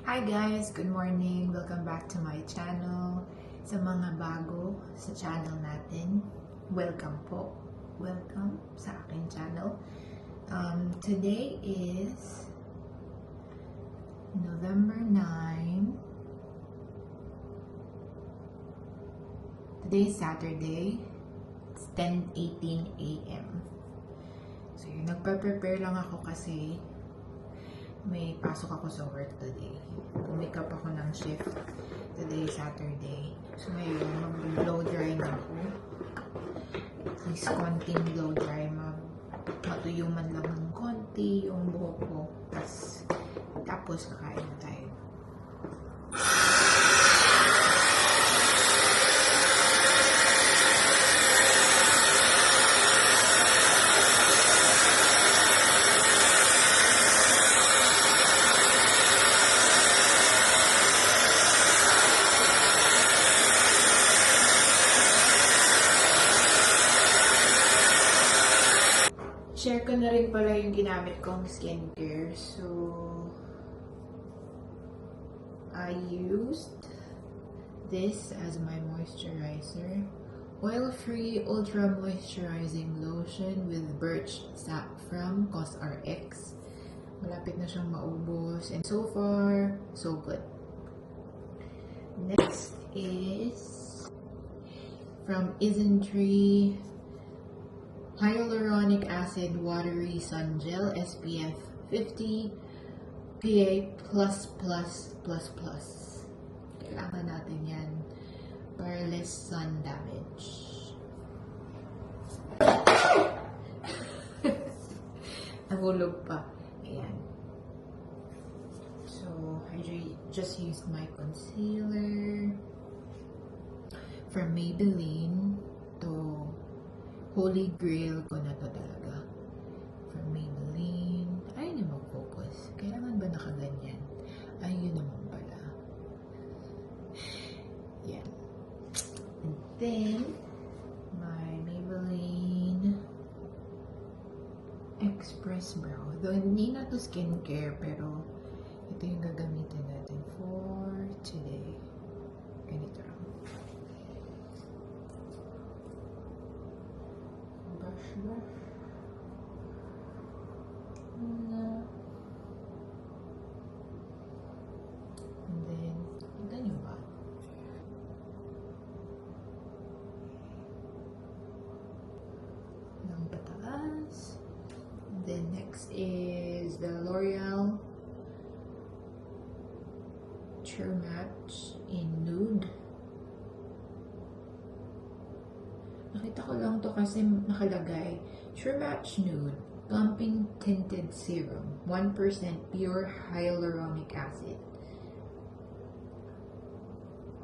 Hi guys! Good morning! Welcome back to my channel. Sa mga bago sa channel natin, welcome po. Welcome sa aking channel. Today is November 9. Today is Saturday. It's 10:18 a.m. So yun, nagpa-prepare lang ako kasi may pasok ako sa work today. Pumick up ako ng shift. Today, Saturday. So, ngayon, mag-blow dry na ako. At least, konting blow dry. Matuyo man lang ng konti yung buhok ko. Tapos, kakain na tayo. Share ko na rin pala yung ginamit kong skincare. So, I used this as my moisturizer. Oil-free Ultra Moisturizing Lotion with Birch Sap from CosRx. Malapit na siyang maubos. And so far, so good. Next is from Isn't-Tree Hyaluronic Acid Watery Sun Gel SPF 50 PA++++. Kailangan natin yan para less sun damage. Nahulog pa. Ayan. So, I just used my concealer from Maybelline. To Holy Grail ko na to talaga. From Maybelline. Ayun na mag-focus. Kailangan ba nakaganyan? Ayun naman pala. Yan. And then, my Maybelline Express Brow. Though hindi na to skincare, pero ito yung gagamitin natin for today. Ganito lang. Brush. And then, ganyan ba? Ng pataas. And then, next is the L'Oreal True Match in Nude. Nakita ko lang to kasi nakalagay True Match Nude Plumping Tinted Serum 1% Pure Hyaluronic Acid.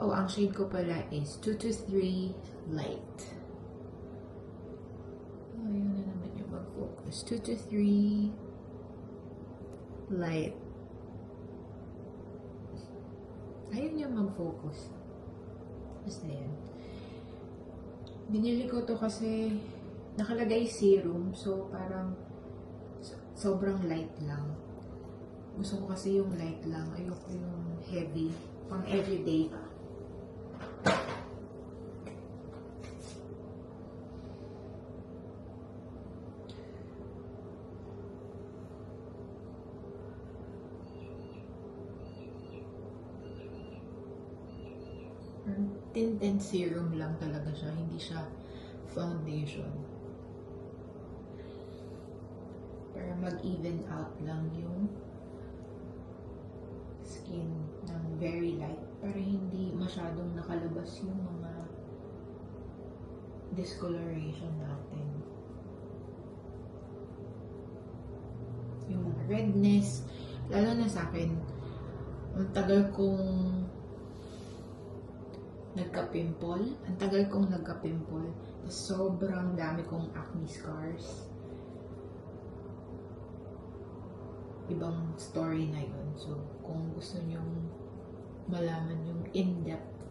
Oh, ang shade ko pala is 223 Light. Oh, yun na naman yung mag-focus. 223 Light. Ayun yung mag-focus. Basta yan. Binili ko to kasi nakalagay serum, so parang sobrang light lang. Gusto ko kasi yung light lang, ayoko yung heavy, pang everyday. Tinted serum lang talaga siya, hindi siya foundation. Para mag-even out lang yung skin ng very light. Para hindi masyadong nakalabas yung mga discoloration natin. Yung mga redness. Lalo na sa akin, ang tagal kong nagka-pimple. Ang tagal kong nagka-pimple. Sobrang dami kong acne scars. Ibang story na yun. So, kung gusto nyong malaman yung in-depth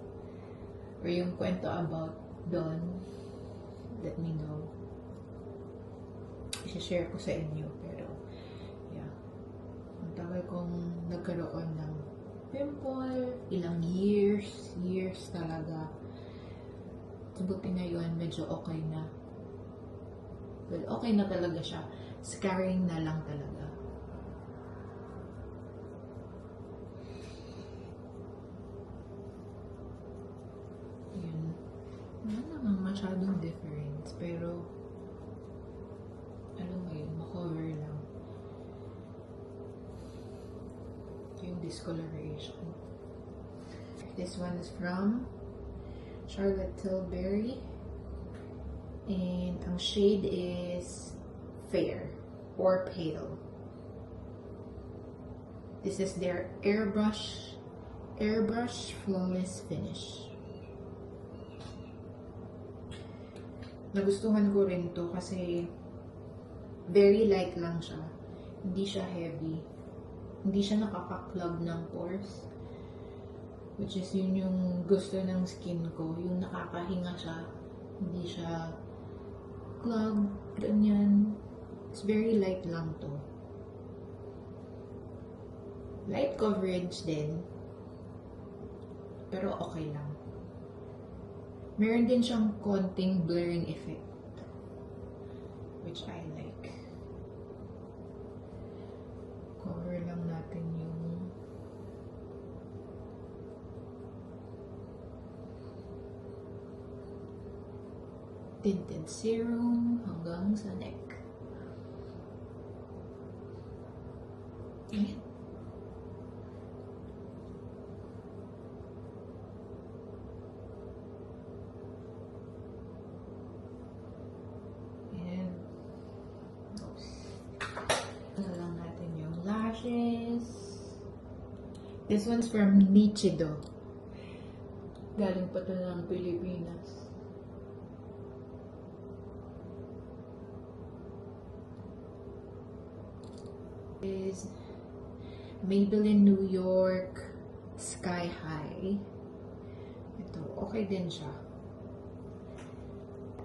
or yung kwento about doon, let me know. I-share ko sa inyo. Pero, yeah. Ang tagal kong nagkaroon ng pimple, ilang years talaga. Buti ngayon, medyo okay na. Well, okay na talaga siya. Scarring na lang talaga. Yun. Wala namang masyadong difference. Pero, alam mo yun, makover lang. Yung discoloration. This one is from Charlotte Tilbury. And ang shade is fair or pale. This is their airbrush flawless finish. Nagustuhan ko rin to kasi very light lang siya. Hindi siya heavy. Hindi siya nakaka-clog ng pores. Which is yun yung gusto ng skin ko. Yung nakakahinga siya. Hindi siya clog, ganyan. It's very light lang to. Light coverage din. Pero okay lang. Meron din siyang konting blurring effect. Which I like. Cover lang natin yung tinted serum hanggang sa neck. Ayan. And ano lang natin yung lashes. This one's from Nichido. Galing pa to ng Pilipinas. Is Maybelline New York Sky High. Ito, okay din siya.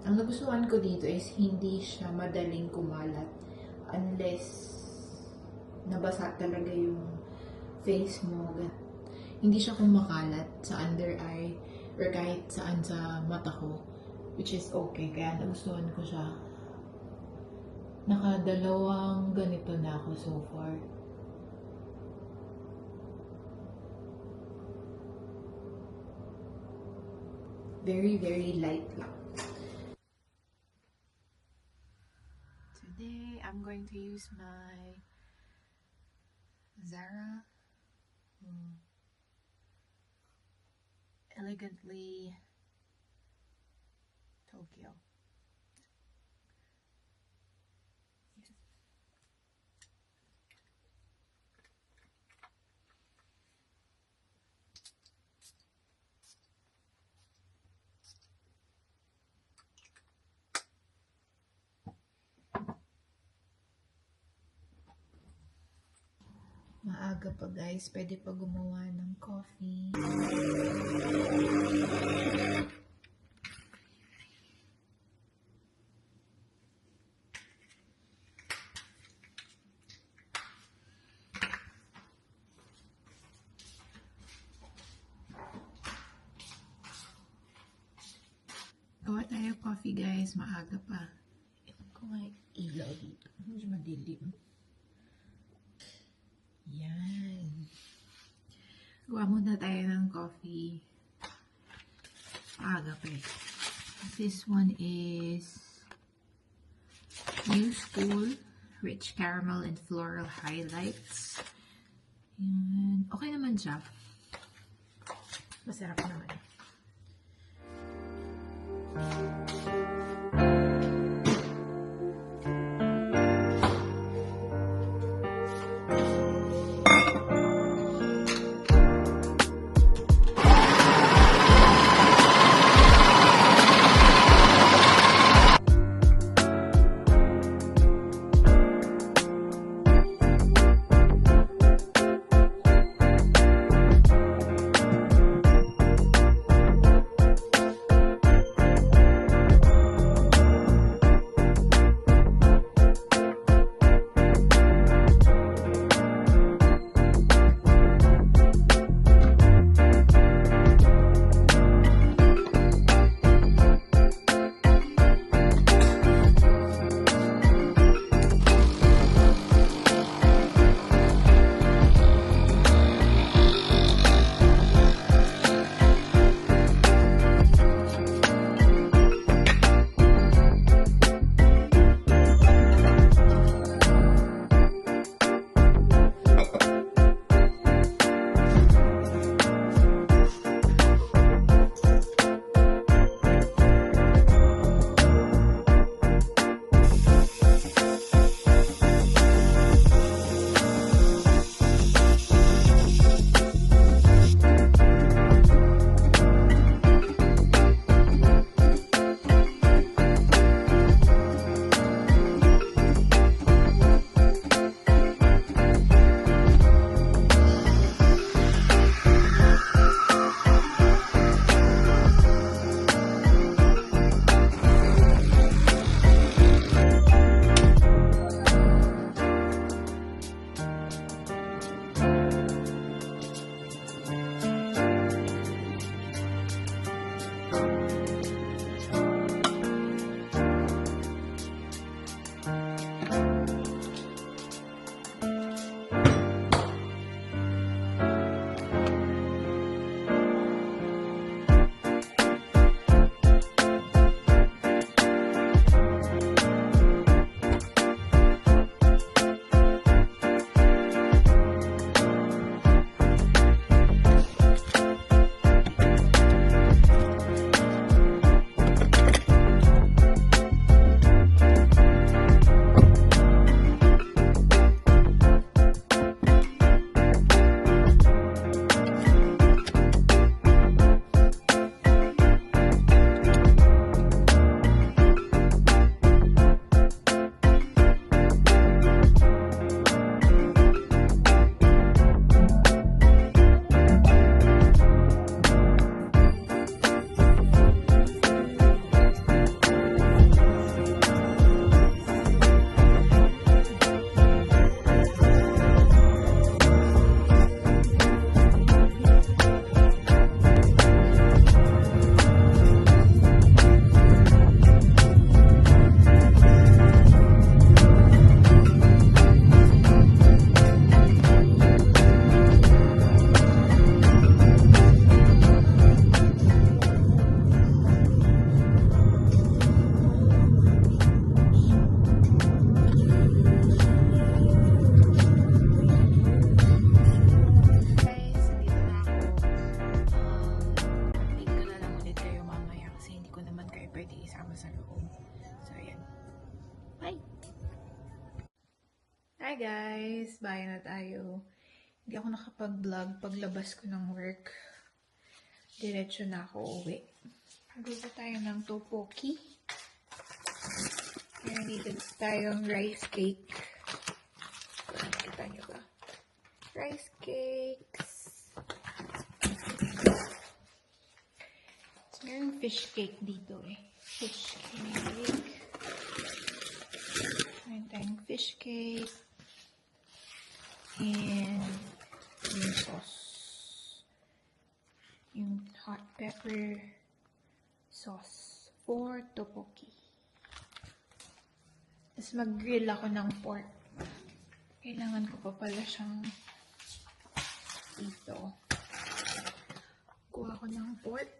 Ang nagustuhan ko dito is hindi siya madaling kumalat unless nabasa talaga yung face mo. Hindi siya kumakalat sa under eye or kahit saan sa mata ko, which is okay, kaya nagustuhan ko siya. Nakadalawang ganito na ako so far. Very, very light lang. Today, I'm going to use my Zara Elegantly Tokyo. Maaga pa guys, pwede pa gumawa ng coffee. Gawa tayo coffee guys, maaga pa. Ito ko nga ilaw dito. Medyo madilim. Yan. Gawa muna tayo ng coffee. Aga pa eh. This one is New School Rich Caramel and Floral Highlights. Yan. Okay naman siya. Masarap naman. Hi guys! Bayan na tayo. Hindi ako nakapag-vlog paglabas ko ng work. Diretso na ako uwi. Gusto tayo ng tteokbokki. Kaya dito tayong rice cake. Nakita nyo ba? Rice cakes. So, meron fish cake dito eh. Fish cake. Meron tayong fish cake. And yung sauce. Yung hot pepper sauce for tteokbokki. Tapos mag-grill ako ng pork. Kailangan ko pa pala siyang dito. Kuha ko ng pork.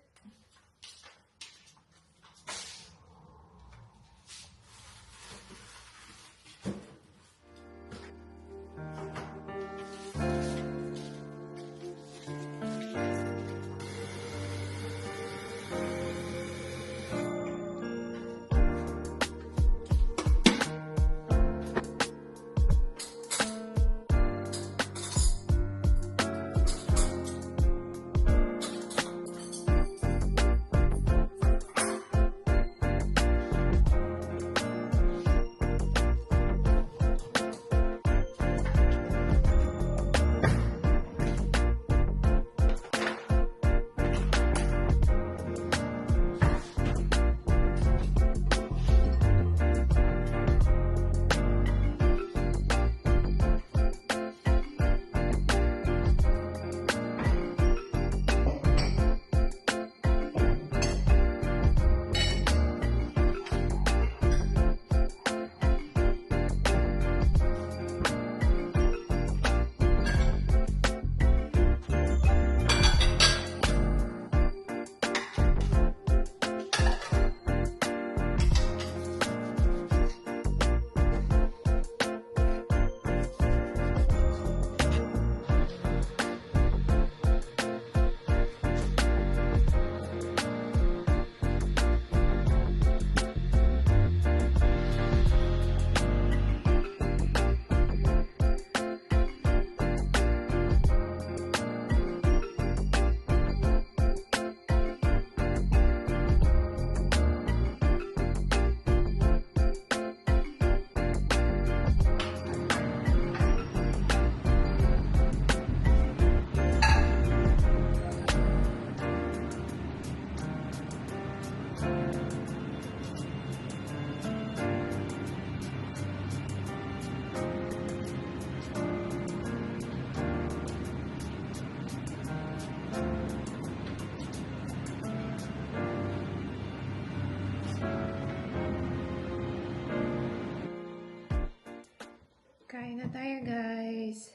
Kain na tayo, guys.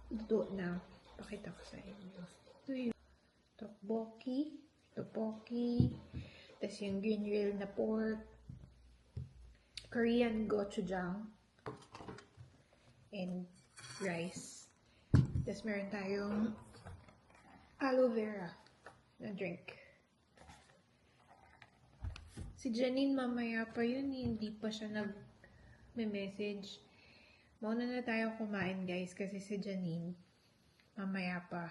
Luto na. Pakita ko sa inyo. Ito yung tteokbokki. Tapos yung green grill na pork. Korean gochujang. And rice. Tapos meron tayong aloe vera na drink. Si Janine mamaya pa yun, hindi pa siya nag-message. Mauna na tayo kumain, guys, kasi si Janine mamaya pa.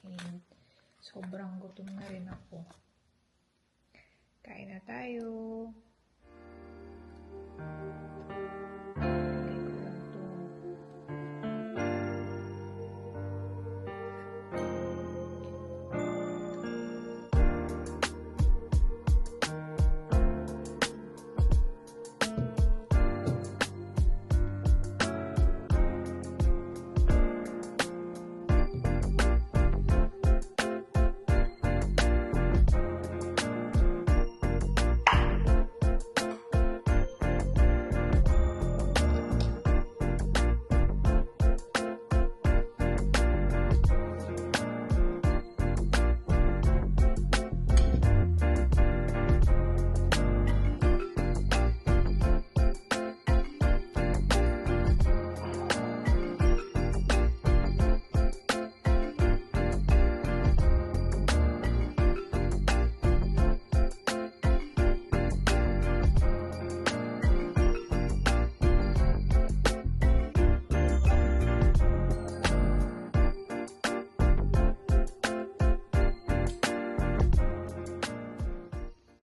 And sobrang gutom na rin ako. Kain na tayo.